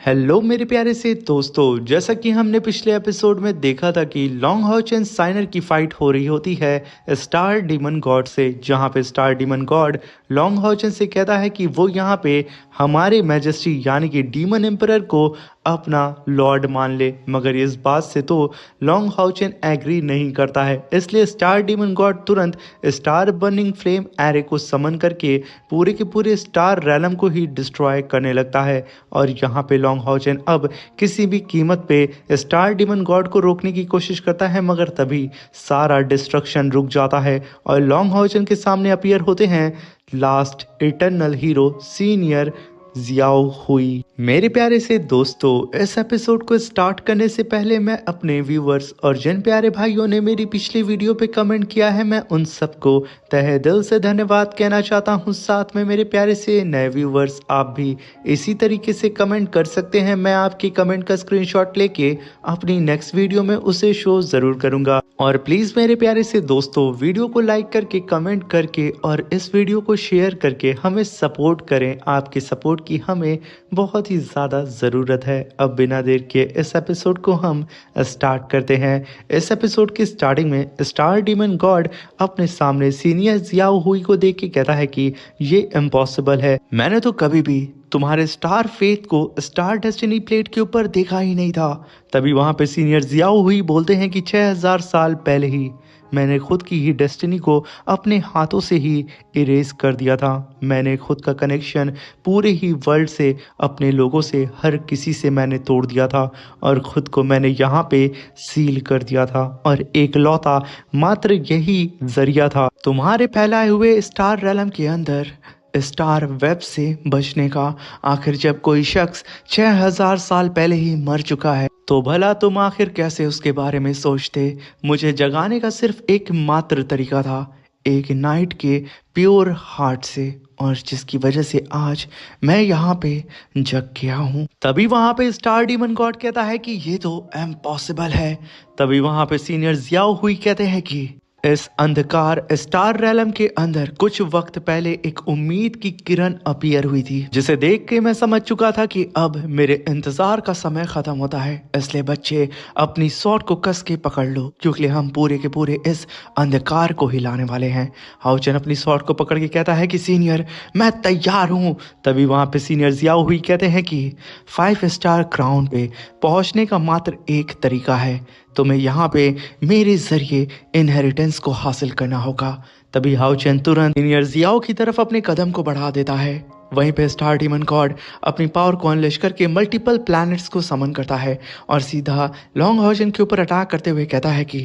Hello मेरे प्यारे से दोस्तों, जैसा कि हमने पिछले एपिसोड में देखा था कि लॉन्ग हॉच एंड साइनर की फाइट हो रही होती है स्टार डीमन गॉड से, जहां पे स्टार डीमन गॉड लॉन्ग हॉचन से कहता है कि वो यहाँ पे हमारे मैजेस्टी यानी कि डीमन एम्परर को अपना लॉर्ड मान ले, मगर इस बात से तो लॉन्ग हॉचन एग्री नहीं करता है। इसलिए स्टार डीमन गॉड तुरंत स्टार बर्निंग फ्लेम एरे को समन करके पूरे के पूरे स्टार रैलम को ही डिस्ट्रॉय करने लगता है। और यहाँ पे लॉन्ग हॉचन अब किसी भी कीमत पे स्टार डीमन गॉड को रोकने की कोशिश करता है, मगर तभी सारा डिस्ट्रक्शन रुक जाता है और लॉन्ग हॉचन के सामने अपीयर होते हैं last eternal hero senior Jiao Hui. मेरे प्यारे से दोस्तों, इस एपिसोड को स्टार्ट करने से पहले मैं अपने व्यूवर्स और जिन प्यारे भाइयों ने मेरी पिछली वीडियो पे कमेंट किया है, मैं उन सबको तहे दिल से धन्यवाद कहना चाहता हूं। साथ में मेरे प्यारे से नए व्यूवर्स, आप भी इसी तरीके से कमेंट कर सकते हैं। मैं आपकी कमेंट का स्क्रीनशॉट लेके अपनी नेक्स्ट वीडियो में उसे शो जरूर करूंगा। और प्लीज मेरे प्यारे से दोस्तों, वीडियो को लाइक करके, कमेंट करके और इस वीडियो को शेयर करके हमें सपोर्ट करें। आपके सपोर्ट की हमें बहुत ही ज़्यादा ज़रूरत है। अब बिना देर के इस एपिसोड को हम स्टार्ट करते हैं। इस एपिसोड की स्टार्टिंग में स्टार डीमन गॉड अपने सामने सीनियर जियाओ हुई को देख के कहता है कि ये इम्पॉसिबल है। मैंने तो कभी भी तुम्हारे स्टार फेथ को स्टार डेस्टिनी प्लेट के ऊपर देखा ही नहीं था। तभी वहां पे सीनियर जियाओ हुई बोलते हैं कि 6000 साल पहले ही मैंने खुद की ही डेस्टिनी को अपने हाथों से ही इरेज कर दिया था। मैंने खुद का कनेक्शन पूरे ही वर्ल्ड से, अपने लोगों से, हर किसी से मैंने तोड़ दिया था और खुद को मैंने यहाँ पे सील कर दिया था। और एक लौता मात्र यही जरिया था तुम्हारे फैलाए हुए स्टार रैलम के अंदर स्टार वेब से बचने का। आखिर जब कोई शख्स 6000 साल पहले ही मर चुका है तो भला तुम आखिर कैसे उसके बारे में सोचते। मुझे जगाने का सिर्फ एक मात्र तरीका था, एक नाइट के प्योर हार्ट से, और जिसकी वजह से आज मैं यहाँ पे जग गया हूँ। तभी वहां पे स्टार डीमन गॉड कहता है कि ये तो इम्पॉसिबल है। तभी वहां पे सीनियर जियाओ हुई कहते हैं कि इस अंधकार स्टार रैलम के अंदर कुछ वक्त पहले एक उम्मीद की किरण अपीयर हुई थी, जिसे देख के मैं समझ चुका था कि अब मेरे इंतजार का समय खत्म होता है। इसलिए बच्चे अपनी स्वॉर्ड को कस के पकड़ लो, क्योंकि हम पूरे के पूरे इस अंधकार को हिलाने वाले हैं। हाउचन अपनी स्वॉर्ड को पकड़ के कहता है कि सीनियर, मैं तैयार हूँ। तभी वहां पे सीनियर जियाओ हुई कहते हैं कि 5 स्टार क्राउन पे पहुंचने का मात्र एक तरीका है, तुम्हें यहाँ पे मेरे जरिए इनहेरिटेंस को हासिल करना होगा। तभी हाउचन तुरंत सीनियर जियाओ की तरफ अपने कदम को बढ़ा देता है। वहीं पे स्टार डीमन गॉड अपनी पावर को अनलेश करके मल्टीपल प्लैनेट्स को समन करता है और सीधा लॉन्ग हॉचन के ऊपर अटैक करते हुए कहता है कि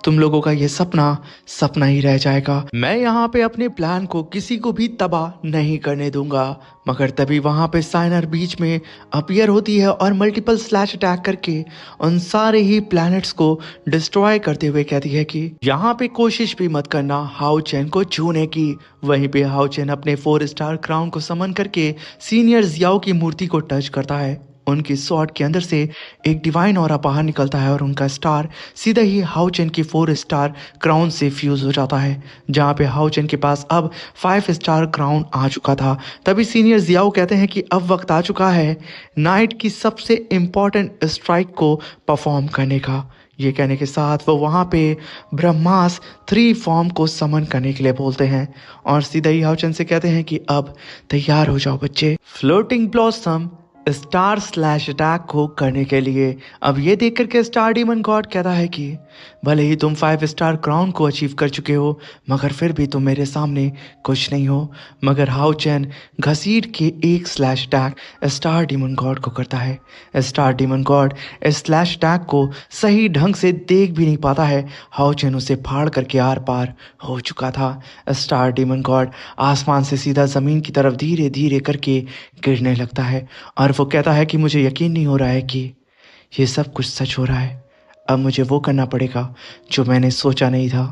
तुम लोगों का ये सपना सपना ही रह जाएगा। मैं यहाँ पे अपने प्लान को किसी को भी तबाह नहीं करने दूंगा। मगर तभी वहां पे साइनर बीच में अपीयर होती है और मल्टीपल स्लैश अटैक करके उन सारे ही प्लैनेट्स को डिस्ट्रॉय करते हुए कहती है कि यहाँ पे कोशिश भी मत करना हाउचन को छूने की। वहीं पे हाउचन अपने 4 स्टार क्राउन को समन करके सीनियर जियाओ की मूर्ति को टच करता है। उनकी स्वॉर्ड के अंदर से एक डिवाइन ऑरा बाहर निकलता है और उनका स्टार सीधा ही हाउचन की 4 स्टार क्राउन से फ्यूज हो जाता है, जहाँ पे हाउचन के पास अब 5 स्टार क्राउन आ चुका था। तभी सीनियर जियाओ कहते हैं कि अब वक्त आ चुका है नाइट की सबसे इम्पॉर्टेंट स्ट्राइक को परफॉर्म करने का। ये कहने के साथ वो वहाँ पे ब्रह्मास 3 फॉर्म को समन करने के लिए बोलते हैं और सीधा ही हाउचन से कहते हैं कि अब तैयार हो जाओ बच्चे, floating blossom star slash attack को करने के लिए। अब ये देख करके स्टार डीमन गॉड कहता है कि भले ही तुम 5 स्टार क्राउन को अचीव कर चुके हो, मगर फिर भी तुम मेरे सामने कुछ नहीं हो। मगर हाउचन घसीट के एक slash attack star demon God को करता है। स्टार डीमन गॉड इस स्लैश अटैक को सही ढंग से देख भी नहीं पाता है। हाउचन उसे फाड़ करके आर पार हो चुका था। स्टार डीमन गॉड आसमान से सीधा जमीन की तरफ धीरे धीरे करके गिरने लगता है और वो कहता है कि मुझे यकीन नहीं हो रहा है कि ये सब कुछ सच हो रहा है। अब मुझे वो करना पड़ेगा जो मैंने सोचा नहीं था।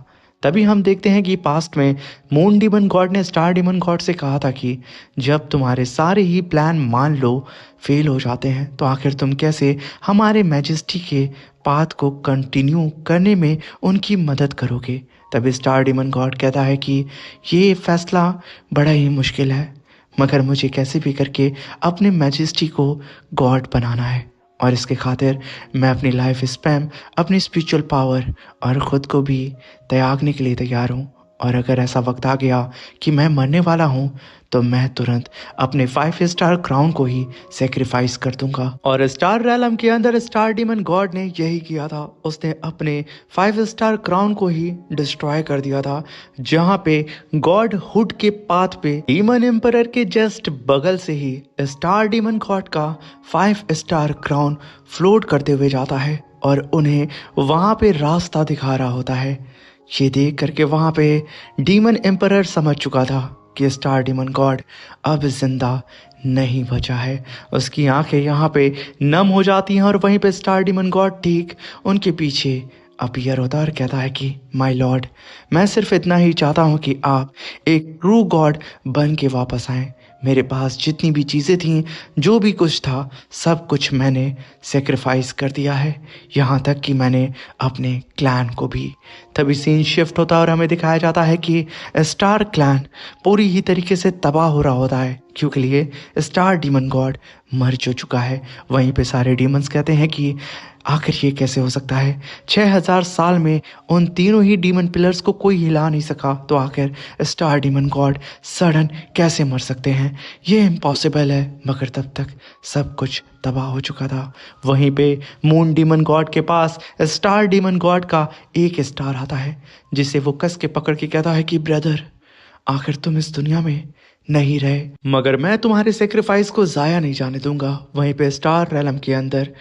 तभी हम देखते हैं कि पास्ट में मून डीमन गॉड ने स्टार डीमन गॉड से कहा था कि जब तुम्हारे सारे ही प्लान मान लो फेल हो जाते हैं, तो आखिर तुम कैसे हमारे मैजेस्टी के पाथ को कंटिन्यू करने में उनकी मदद करोगे। तभी स्टार डीमन गॉड कहता है कि ये फैसला बड़ा ही मुश्किल है, मगर मुझे कैसे भी करके अपने मैजेस्टी को गॉड बनाना है। और इसके खातिर मैं अपनी लाइफ स्पैम, अपनी स्पिरिचुअल पावर और ख़ुद को भी त्यागने के लिए तैयार हूँ। और अगर ऐसा वक्त आ गया कि मैं मरने वाला हूँ तो मैं तुरंत अपने 5 स्टार क्राउन को ही सेक्रीफाइस कर दूंगा। और स्टार रैलम के अंदर स्टार डीमन गॉड ने यही किया था। उसने अपने 5 स्टार क्राउन को ही डिस्ट्रॉय कर दिया था, जहां पे गॉड हुड के पाथ पे डीमन एम्परर के जस्ट बगल से ही स्टार डीमन गॉड का 5 स्टार क्राउन फ्लोट करते हुए जाता है और उन्हें वहां पे रास्ता दिखा रहा होता है। ये देख करके वहां पे डीमन एम्परर समझ चुका था कि स्टार डीमन गॉड अब जिंदा नहीं बचा है। उसकी आंखें यहाँ पे नम हो जाती हैं और वहीं पे स्टार डीमन गॉड ठीक उनके पीछे अपीयर होता है और कहता है कि माय लॉर्ड, मैं सिर्फ इतना ही चाहता हूँ कि आप एक ट्रू गॉड बन के वापस आएँ। मेरे पास जितनी भी चीज़ें थीं, जो भी कुछ था, सब कुछ मैंने सेक्रीफाइस कर दिया है, यहाँ तक कि मैंने अपने क्लैन को भी। तभी सीन शिफ्ट होता है और हमें दिखाया जाता है कि स्टार क्लैन पूरी ही तरीके से तबाह हो रहा होता है, क्योंकि लिए स्टार डीमन गॉड मर जो चुका है। वहीं पे सारे डीमंस कहते हैं कि आखिर ये कैसे हो सकता है, 6000 साल में उन तीनों ही डीमन पिलर्स को कोई हिला नहीं सका, तो आखिर स्टार डीमन गॉड सडन कैसे मर सकते हैं, ये इम्पॉसिबल है। मगर तब तक सब कुछ तबाह हो चुका था। वहीं पे मून डीमन गॉड के पास स्टार डीमन गॉड का एक स्टार आता है, जिसे वो कस के पकड़ के कहता है कि ब्रदर, आखिर तुम इस दुनिया में नहीं रहे, मगर मैं तुम्हारे सेक्रीफाइस को ज़ाया नहीं जाने दूंगा। वहीं पे स्टार रैलम के अंदर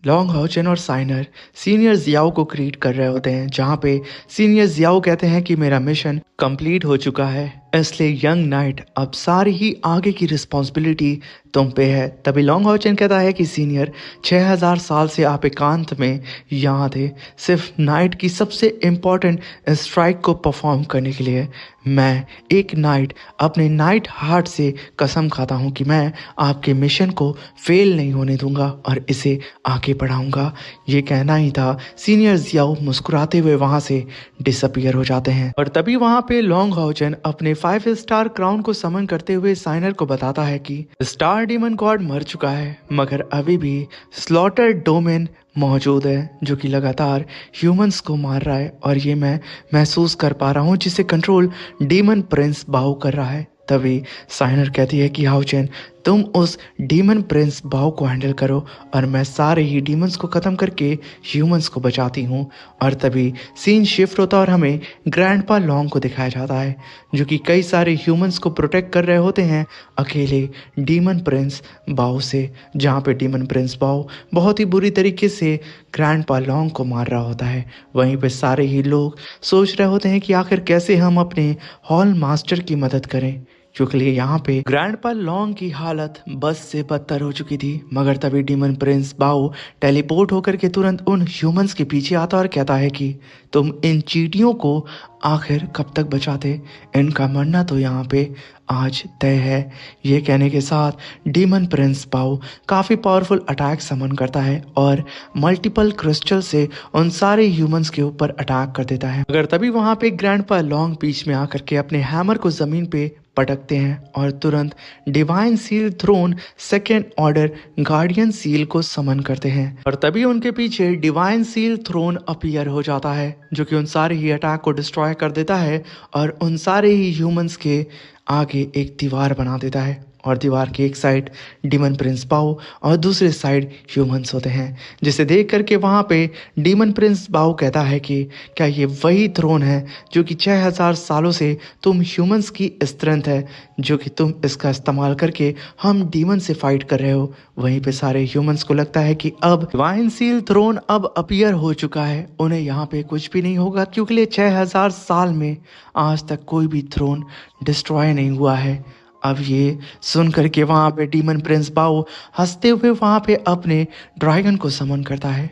लॉन्ग हाउचेन और साइनर सीनियर जियाओ को क्रीट कर रहे होते हैं, जहाँ पे सीनियर जियाओ कहते हैं कि मेरा मिशन कंप्लीट हो चुका है, इसलिए यंग नाइट अब सारी ही आगे की रिस्पॉन्सिबिलिटी तुम पे है। तभी लॉन्ग हाउचेन कहता है कि सीनियर, 6000 साल से आप एकांत में यहाँ थे, सिर्फ नाइट की सबसे इम्पॉर्टेंट स्ट्राइक को परफॉर्म करने के लिए। मैं एक नाइट अपने नाइट हार्ट से कसम खाता हूँ कि मैं आपके मिशन को फेल नहीं होने दूंगा और इसे आगे बढ़ाऊंगा। ये कहना ही था, सीनियर जियाओ मुस्कुराते हुए वहाँ से डिसअपियर हो जाते हैं। और तभी वहाँ पे लॉन्ग हाउचेन अपने 5 स्टार क्राउन को समन करते हुए साइनर को बताता है कि स्टार डीमन गॉड मर चुका है, मगर अभी भी स्लॉटर डोमेन मौजूद है, जो कि लगातार ह्यूमंस को मार रहा है और ये मैं महसूस कर पा रहा हूँ, जिसे कंट्रोल डीमन प्रिंस बाओ कर रहा है। तभी साइनर कहती है कि हाउचेन, तुम उस डीमन प्रिंस बाओ को हैंडल करो और मैं सारे ही डीमंस को ख़त्म करके ह्यूमंस को बचाती हूँ। और तभी सीन शिफ्ट होता और हमें ग्रैंडपा लॉन्ग को दिखाया जाता है, जो कि कई सारे ह्यूमंस को प्रोटेक्ट कर रहे होते हैं अकेले डीमन प्रिंस बाओ से, जहाँ पे डीमन प्रिंस बाओ बहुत ही बुरी तरीके से ग्रैंडपा लॉन्ग को मार रहा होता है। वहीं पे सारे ही लोग सोच रहे होते हैं कि आखिर कैसे हम अपने हॉल मास्टर की मदद करें, क्योंकि यहाँ पे ग्रैंडपा लॉन्ग की हालत बस से बदतर हो चुकी थी। मगर तभी डीमन प्रिंस बाओ टेलीपोर्ट होकर के तुरंत उन ह्यूमंस के पीछे आता और कहता है कि तुम इन चींटियों को आखिर कब तक बचाते, इनका मरना तो यहाँ पे आज तय है। ये कहने के साथ डीमन प्रिंस बाओ काफ़ी पावरफुल अटैक समन करता है और मल्टीपल क्रिस्टल से उन सारे ह्यूमंस के ऊपर अटैक कर देता है। मगर तभी वहाँ पे ग्रैंडपा लॉन्ग बीच में आकर के अपने हैमर को ज़मीन पे पटकते हैं और तुरंत divine seal throne second order guardian seal को समन करते हैं। और तभी उनके पीछे डिवाइन सील थ्रोन अपीयर हो जाता है, जो कि उन सारे ही अटैक को डिस्ट्रॉय कर देता है और उन सारे ही ह्यूमंस के आगे एक दीवार बना देता है। और दीवार की एक साइड डीमन प्रिंस बाओ और दूसरे साइड ह्यूमंस होते हैं, जिसे देख करके वहाँ पे डीमन प्रिंस बाओ कहता है कि क्या ये वही थ्रोन है जो कि 6000 सालों से तुम ह्यूमंस की स्ट्रेंथ है, जो कि तुम इसका इस्तेमाल करके हम डीमन से फाइट कर रहे हो। वहीं पे सारे ह्यूमंस को लगता है कि अब डिवाइन सील थ्रोन अब अपीयर हो चुका है, उन्हें यहाँ पे कुछ भी नहीं होगा, क्योंकि 6000 साल में आज तक कोई भी थ्रोन डिस्ट्रॉय नहीं हुआ है। अब ये सुन करके वहाँ पे डीमन प्रिंस बाओ हंसते हुए वहाँ पे अपने ड्रैगन को समन करता है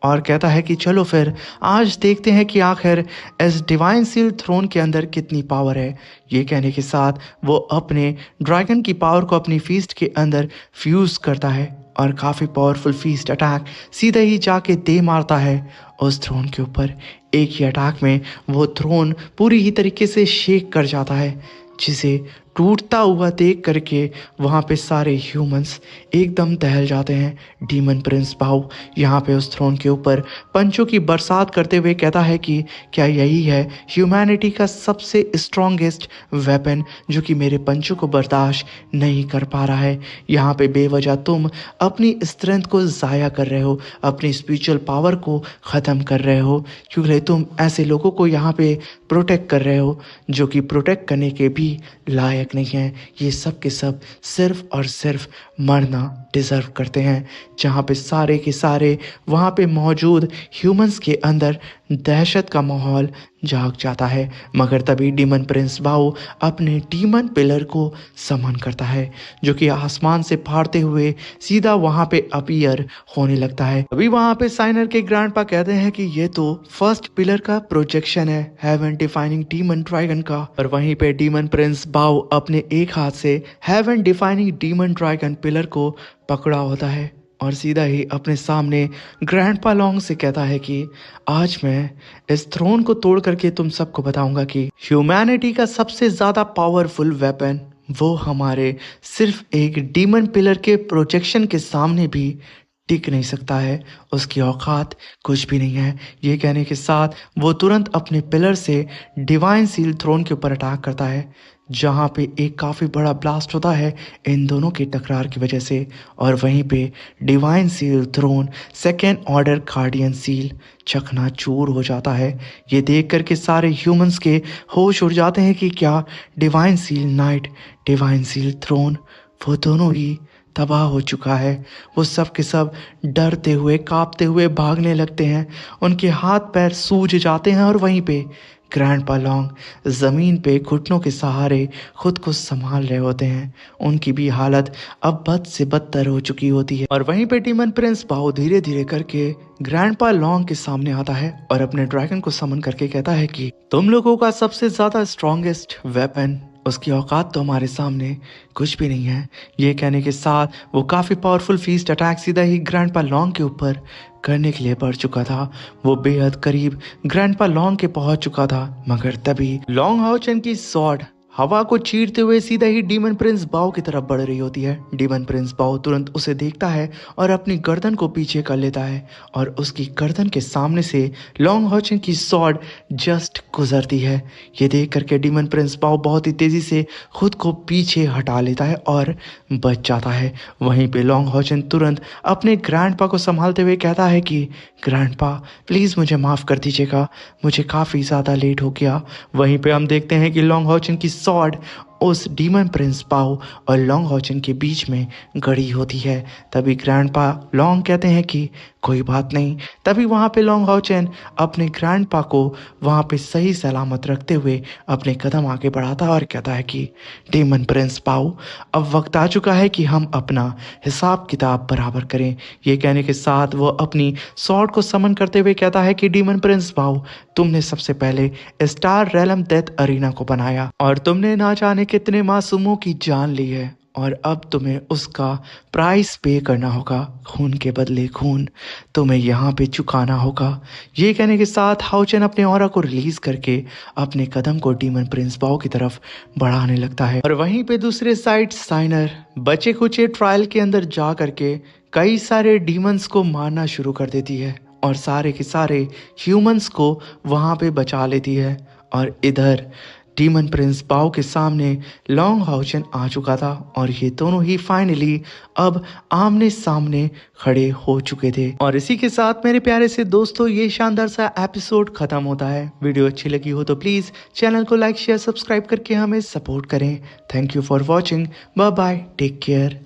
और कहता है कि चलो फिर आज देखते हैं कि आखिर इस डिवाइन सील थ्रोन के अंदर कितनी पावर है। ये कहने के साथ वो अपने ड्रैगन की पावर को अपनी फीस्ट के अंदर फ्यूज़ करता है और काफ़ी पावरफुल फीस्ट अटैक सीधे ही जाके दे मारता है उस थ्रोन के ऊपर। एक ही अटैक में वो थ्रोन पूरी ही तरीके से शेक कर जाता है, जिसे टूटता हुआ देख करके वहाँ पे सारे ह्यूमंस एकदम दहल जाते हैं। डीमन प्रिंस बाओ यहाँ पे उस थ्रोन के ऊपर पंचों की बरसात करते हुए कहता है कि क्या यही है ह्यूमैनिटी का सबसे स्ट्रॉन्गेस्ट वेपन जो कि मेरे पंचों को बर्दाश्त नहीं कर पा रहा है। यहाँ पे बेवजह तुम अपनी स्ट्रेंथ को ज़ाया कर रहे हो, अपनी स्पिरिचुअल पावर को ख़त्म कर रहे हो, क्योंकि तुम ऐसे लोगों को यहाँ पे प्रोटेक्ट कर रहे हो जो कि प्रोटेक्ट करने के भी लायक नहीं हैं। ये सब के सब सिर्फ और सिर्फ मरना डिज़र्व करते हैं। जहाँ पे सारे के सारे वहाँ पे मौजूद ह्यूमंस के अंदर दहशत का माहौल जाग जाता है। मगर तभी डीमन प्रिंस बाओ अपने डीमन पिलर को समन करता है जो कि आसमान से फाड़ते हुए सीधा वहाँ पे अपीयर होने लगता है। अभी वहाँ पे साइनर के ग्रैंडपा कहते हैं कि ये तो फर्स्ट पिलर का प्रोजेक्शन है हेवन डिफाइनिंग डीमन ड्रैगन का। और वहीं पे डीमन प्रिंस बाओ अपने एक हाथ से heaven defining demon dragon pillar को पकड़ा होता है और सीधा ही अपने सामने ग्रैंडपा लॉन्ग से कहता है कि आज मैं इस थ्रोन को तोड़ करके तुम सबको बताऊंगा कि ह्यूमैनिटी का सबसे ज़्यादा पावरफुल वेपन वो हमारे सिर्फ एक डीमन पिलर के प्रोजेक्शन के सामने भी टिक नहीं सकता है, उसकी औकात कुछ भी नहीं है। ये कहने के साथ वो तुरंत अपने पिलर से डिवाइन सील थ्रोन के ऊपर अटैक करता है जहाँ पे एक काफ़ी बड़ा ब्लास्ट होता है इन दोनों के टकरार की वजह से। और वहीं पे divine seal throne second order guardian seal चकनाचूर हो जाता है। ये देख कर के सारे ह्यूमंस के होश उड़ जाते हैं कि क्या divine seal knight, divine seal throne वो दोनों ही तबाह हो चुका है। वो सब के सब डरते हुए कांपते हुए भागने लगते हैं, उनके हाथ पैर सूज जाते हैं। और वहीं पे ग्रैंडपा लॉन्ग ज़मीन पे घुटनों के सहारे खुद को संभाल रहे होते हैं। उनकी भी हालत अब बद से बदतर हो चुकी होती है। और वहीं पे डीमन प्रिंस बाओ धीरे धीरे करके ग्रैंडपा लॉन्ग के सामने आता है और अपने ड्रैगन को समन करके कहता है कि तुम लोगों का सबसे ज़्यादा स्ट्रॉन्गेस्ट वेपन, उसकी औकात तो हमारे सामने कुछ भी नहीं है। ये कहने के साथ वो काफ़ी पावरफुल फीस्ट अटैक सीधा ही ग्रैंडपा लॉन्ग के ऊपर करने के लिए बढ़ चुका था। वो बेहद करीब ग्रैंडपा लॉन्ग के पहुंच चुका था, मगर तभी लॉन्ग हाउचन की सॉर्ड हवा को चीरते हुए सीधा ही डीमन प्रिंस बाओ की तरफ बढ़ रही होती है। डीमन प्रिंस बाओ तुरंत उसे देखता है और अपनी गर्दन को पीछे कर लेता है और उसकी गर्दन के सामने से लॉन्ग हॉचन की सॉर्ड जस्ट गुजरती है। ये देख करके डीमन प्रिंस बाओ बहुत ही तेजी से खुद को पीछे हटा लेता है और बच जाता है। वहीं पे लॉन्ग हॉचन तुरंत अपने ग्रैंडपा को संभालते हुए कहता है कि ग्रैंडपा प्लीज़ मुझे माफ़ कर दीजिएगा, मुझे काफ़ी ज़्यादा लेट हो गया। वहीं पे हम देखते हैं कि लॉन्ग हॉचन की सॉर्ड उस डीमन प्रिंस बाओ और लॉन्ग हॉचन के बीच में गड़ी होती है। तभी ग्रैंडपा लॉन्ग कहते हैं कि कोई बात नहीं। तभी वहाँ पे लॉन्ग हॉचन अपने ग्रैंडपा को वहाँ पे सही सलामत रखते हुए अपने कदम आगे बढ़ाता है और कहता है कि डीमन प्रिंस बाओ अब वक्त आ चुका है कि हम अपना हिसाब किताब बराबर करें। ये कहने के साथ वो अपनी सॉर्ड को समन करते हुए कहता है कि डीमन प्रिंस बाओ तुमने सबसे पहले स्टार रेलम डेथ अरीना को बनाया और तुमने ना जाने कितने मासूमों की जान ली है और अब तुम्हें उसका प्राइस पे करना होगा। खून के बदले खून तुम्हें यहाँ पे चुकाना होगा। ये कहने के साथ हाउचन अपने ऑरा को रिलीज करके अपने कदम को डीमन प्रिंस बाओ की तरफ बढ़ाने लगता है। और वहीं पे दूसरे साइड साइनर बचे खुचे ट्रायल के अंदर जा करके कई सारे डीमंस को मारना शुरू कर देती है और सारे के सारे ह्यूमंस को वहाँ पे बचा लेती है। और इधर डीमन प्रिंस बाओ के सामने लॉन्ग हाउचन आ चुका था और ये दोनों ही फाइनली अब आमने सामने खड़े हो चुके थे। और इसी के साथ मेरे प्यारे से दोस्तों ये शानदार सा एपिसोड खत्म होता है। वीडियो अच्छी लगी हो तो प्लीज़ चैनल को लाइक शेयर सब्सक्राइब करके हमें सपोर्ट करें। Thank you for watching. Bye bye, take care.